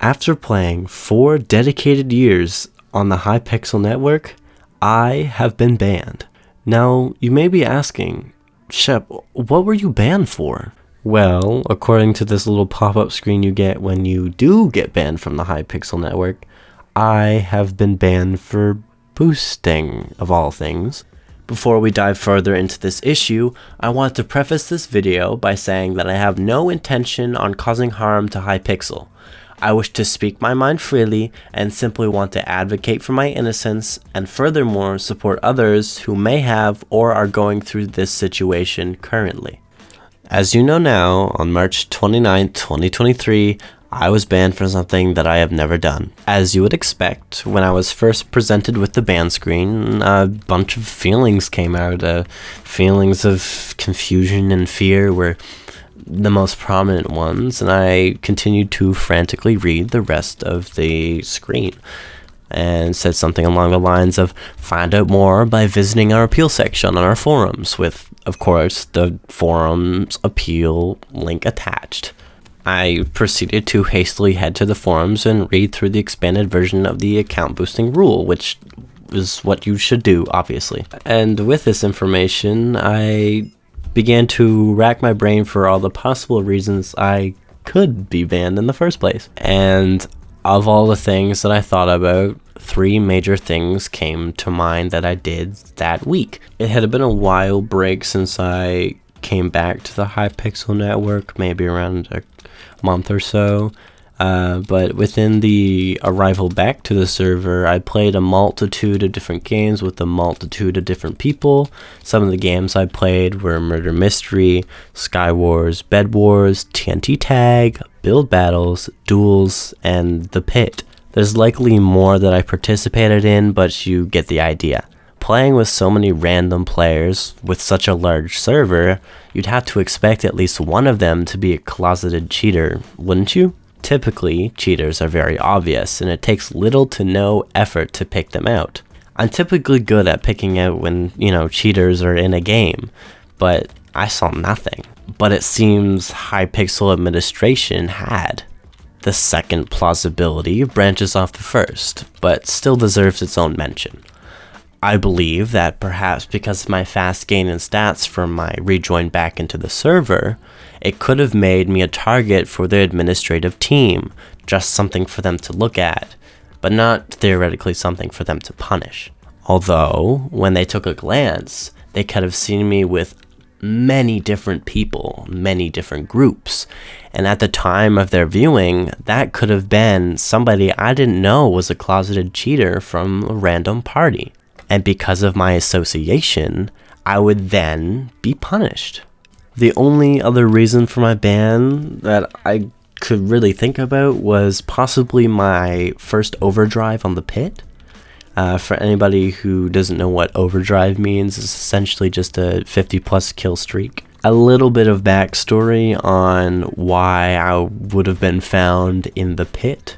After playing 4 dedicated years on the Hypixel network, I have been banned. Now, you may be asking, Shep, what were you banned for? Well, according to this little pop-up screen you get when you do get banned from the Hypixel network, I have been banned for boosting, of all things. Before we dive further into this issue, I want to preface this video by saying that I have no intention on causing harm to Hypixel. I wish to speak my mind freely and simply want to advocate for my innocence and furthermore support others who may have or are going through this situation currently. As you know now, on March 29, 2023, I was banned for something that I have never done. As you would expect, when I was first presented with the ban screen, a bunch of feelings came out. Feelings of confusion and fear were the most prominent ones, and I continued to frantically read the rest of the screen and said something along the lines of, find out more by visiting our appeal section on our forums, with, of course, the forums appeal link attached. I proceeded to hastily head to the forums and read through the expanded version of the account boosting rule, which is what you should do, obviously. And with this information, I began to rack my brain for all the possible reasons I could be banned in the first place. And of all the things that I thought about, 3 major things came to mind that I did that week. It had been a while break since I came back to the Hypixel network, maybe around a month or so. But within the arrival back to the server, I played a multitude of different games with a multitude of different people. Some of the games I played were Murder Mystery, Sky Wars, Bed Wars, TNT Tag, Build Battles, Duels, and The Pit. There's likely more that I participated in, but you get the idea. Playing with so many random players with such a large server, you'd have to expect at least one of them to be a closeted cheater, wouldn't you? Typically, cheaters are very obvious, and it takes little to no effort to pick them out. I'm typically good at picking out when, cheaters are in a game, but I saw nothing. But it seems Hypixel administration had. The second plausibility branches off the first, but still deserves its own mention. I believe that perhaps because of my fast gain in stats from my rejoin back into the server, it could have made me a target for the administrative team, just something for them to look at, but not theoretically something for them to punish. Although, when they took a glance, they could have seen me with many different people, many different groups, and at the time of their viewing, that could have been somebody I didn't know was a closeted cheater from a random party. And because of my association, I would then be punished. The only other reason for my ban that I could really think about was possibly my first overdrive on the pit. For anybody who doesn't know what overdrive means, it's essentially just a 50+ kill streak. A little bit of backstory on why I would have been found in the pit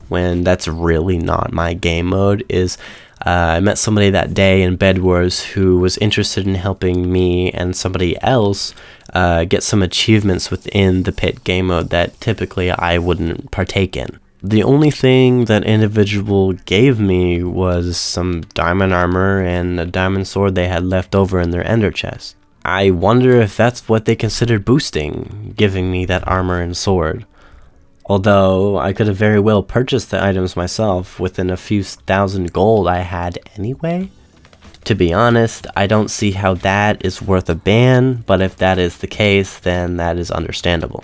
when that's really not my game mode is I met somebody that day in Bed Wars who was interested in helping me and somebody else get some achievements within the pit game mode that typically I wouldn't partake in. The only thing that individual gave me was some diamond armor and a diamond sword they had left over in their ender chest. I wonder if that's what they considered boosting, giving me that armor and sword. Although I could have very well purchased the items myself within a few thousand gold I had anyway. To be honest, I don't see how that is worth a ban, but if that is the case, then that is understandable.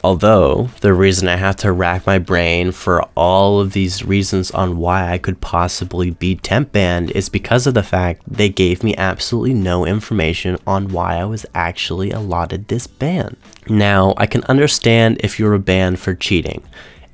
Although, the reason I have to rack my brain for all of these reasons on why I could possibly be temp banned is because of the fact they gave me absolutely no information on why I was actually allotted this ban. Now, I can understand if you're banned for cheating.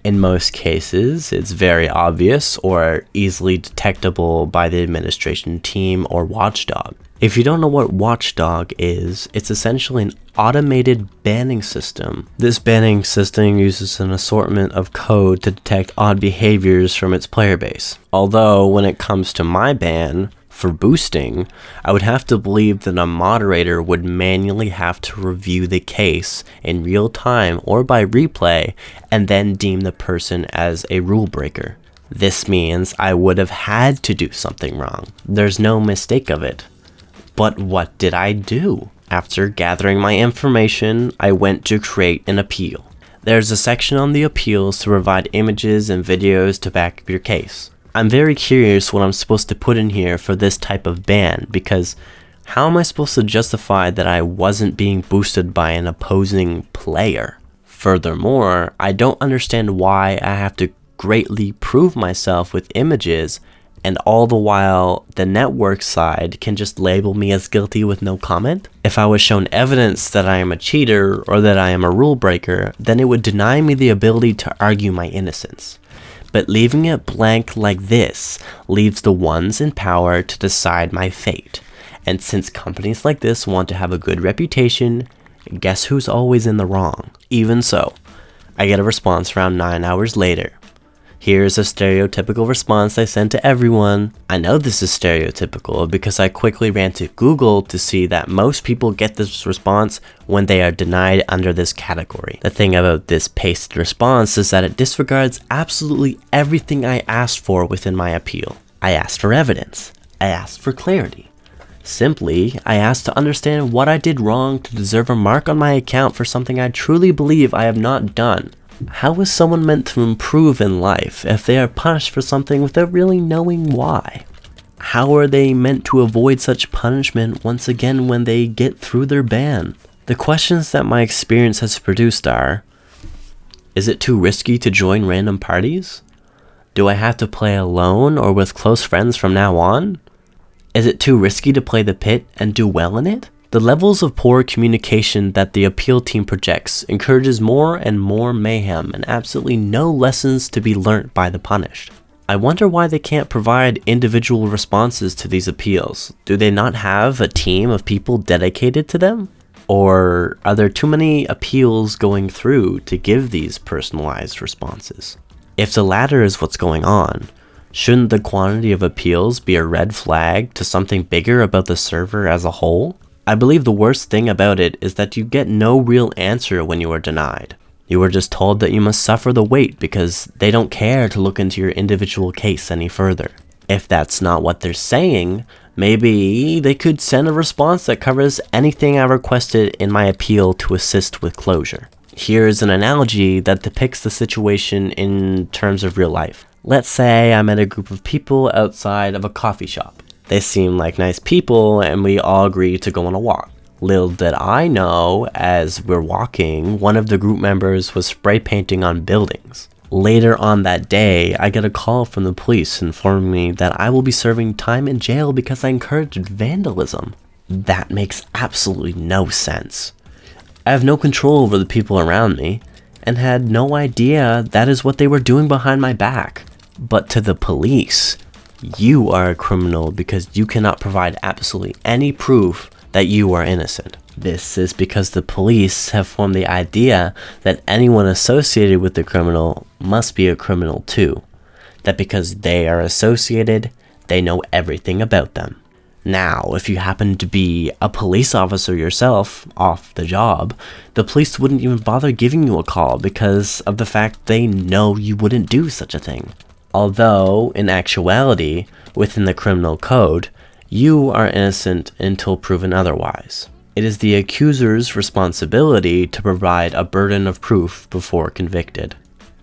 In most cases, it's very obvious or easily detectable by the administration team or watchdog. If you don't know what watchdog is, it's essentially an automated banning system. This banning system uses an assortment of code to detect odd behaviors from its player base. Although, when it comes to my ban, For boosting, I would have to believe that a moderator would manually have to review the case in real time or by replay and then deem the person as a rule breaker. This means I would have had to do something wrong. There's no mistake of it. But what did I do? After gathering my information, I went to create an appeal. There's a section on the appeals to provide images and videos to back up your case. I'm very curious what I'm supposed to put in here for this type of ban, because how am I supposed to justify that I wasn't being boosted by an opposing player? Furthermore, I don't understand why I have to greatly prove myself with images, and all the while the network side can just label me as guilty with no comment? If I was shown evidence that I am a cheater or that I am a rule breaker, then it would deny me the ability to argue my innocence. But leaving it blank like this leaves the ones in power to decide my fate. And since companies like this want to have a good reputation, guess who's always in the wrong? Even so, I get a response around 9 hours later. Here's a stereotypical response I sent to everyone. I know this is stereotypical because I quickly ran to Google to see that most people get this response when they are denied under this category. The thing about this pasted response is that it disregards absolutely everything I asked for within my appeal. I asked for evidence. I asked for clarity. Simply, I asked to understand what I did wrong to deserve a mark on my account for something I truly believe I have not done. How is someone meant to improve in life if they are punished for something without really knowing why? How are they meant to avoid such punishment once again when they get through their ban? The questions that my experience has produced are: is it too risky to join random parties? Do I have to play alone or with close friends from now on? Is it too risky to play the pit and do well in it? The levels of poor communication that the appeal team projects encourages more and more mayhem and absolutely no lessons to be learnt by the punished. I wonder why they can't provide individual responses to these appeals. Do they not have a team of people dedicated to them? Or are there too many appeals going through to give these personalized responses? If the latter is what's going on, shouldn't the quantity of appeals be a red flag to something bigger about the server as a whole? I believe the worst thing about it is that you get no real answer when you are denied. You are just told that you must suffer the wait because they don't care to look into your individual case any further. If that's not what they're saying, maybe they could send a response that covers anything I requested in my appeal to assist with closure. Here's an analogy that depicts the situation in terms of real life. Let's say I met a group of people outside of a coffee shop. They seem like nice people and we all agree to go on a walk. Little did I know, as we're walking, one of the group members was spray painting on buildings. Later on that day, I get a call from the police informing me that I will be serving time in jail because I encouraged vandalism. That makes absolutely no sense. I have no control over the people around me and had no idea that is what they were doing behind my back. But to the police, you are a criminal because you cannot provide absolutely any proof that you are innocent. This is because the police have formed the idea that anyone associated with the criminal must be a criminal too. That because they are associated, they know everything about them. Now, if you happen to be a police officer yourself, off the job, the police wouldn't even bother giving you a call because of the fact they know you wouldn't do such a thing. Although, in actuality, within the criminal code, you are innocent until proven otherwise. It is the accuser's responsibility to provide a burden of proof before convicted.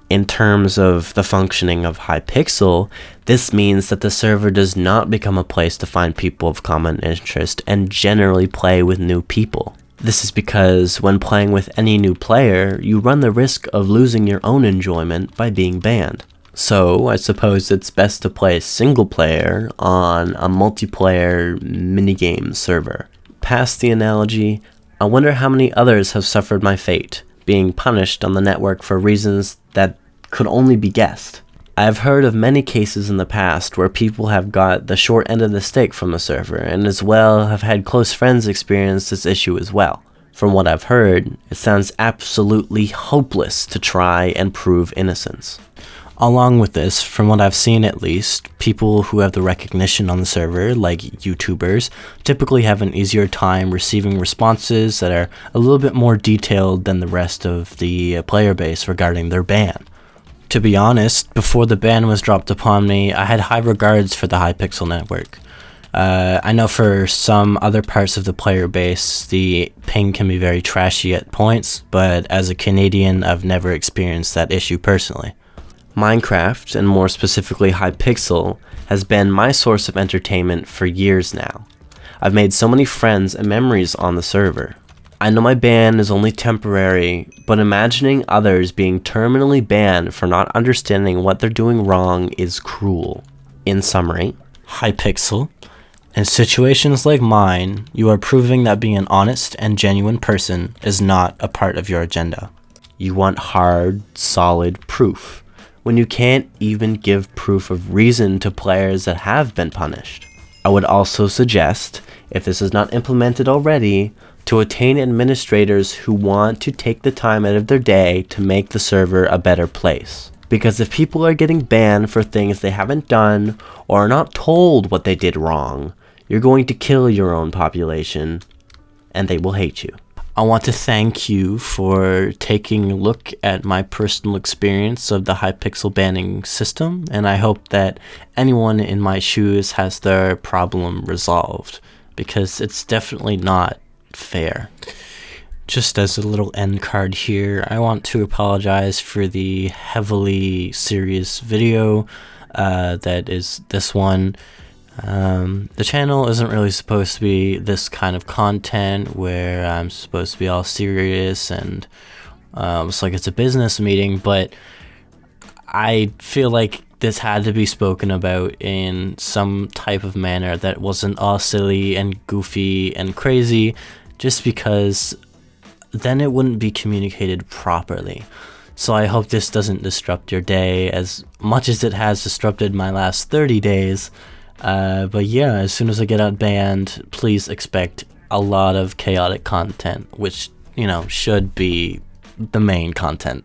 In terms of the functioning of Hypixel, this means that the server does not become a place to find people of common interest and generally play with new people. This is because when playing with any new player, you run the risk of losing your own enjoyment by being banned. So I suppose it's best to play single player on a multiplayer minigame server. Past the analogy, I wonder how many others have suffered my fate, being punished on the network for reasons that could only be guessed. I have heard of many cases in the past where people have got the short end of the stick from the server, and as well have had close friends experience this issue as well. From what I've heard, it sounds absolutely hopeless to try and prove innocence. Along with this, from what I've seen at least, people who have the recognition on the server, like YouTubers, typically have an easier time receiving responses that are a little bit more detailed than the rest of the player base regarding their ban. To be honest, before the ban was dropped upon me, I had high regards for the Hypixel network. I know for some other parts of the player base, the ping can be very trashy at points, but as a Canadian, I've never experienced that issue personally. Minecraft, and more specifically Hypixel, has been my source of entertainment for years now. I've made so many friends and memories on the server. I know my ban is only temporary, but imagining others being terminally banned for not understanding what they're doing wrong is cruel. In summary, Hypixel, in situations like mine, you are proving that being an honest and genuine person is not a part of your agenda. You want hard, solid proof, when you can't even give proof of reason to players that have been punished. I would also suggest, if this is not implemented already, to attain administrators who want to take the time out of their day to make the server a better place. Because if people are getting banned for things they haven't done or are not told what they did wrong, you're going to kill your own population and they will hate you. I want to thank you for taking a look at my personal experience of the Hypixel banning system, and I hope that anyone in my shoes has their problem resolved, because it's definitely not fair. Just as a little end card here, I want to apologize for the heavily serious video that is this one. The channel isn't really supposed to be this kind of content where I'm supposed to be all serious and it's like it's a business meeting, but I feel like this had to be spoken about in some type of manner that wasn't all silly and goofy and crazy, just because then it wouldn't be communicated properly. So I hope this doesn't disrupt your day as much as it has disrupted my last 30 days. But yeah, as soon as I get out banned, please expect a lot of chaotic content, which, you know, should be the main content.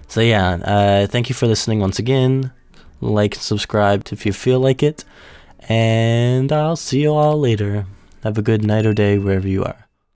So yeah, thank you for listening once again. Like and subscribe if you feel like it, and I'll see you all later. Have a good night or day wherever you are.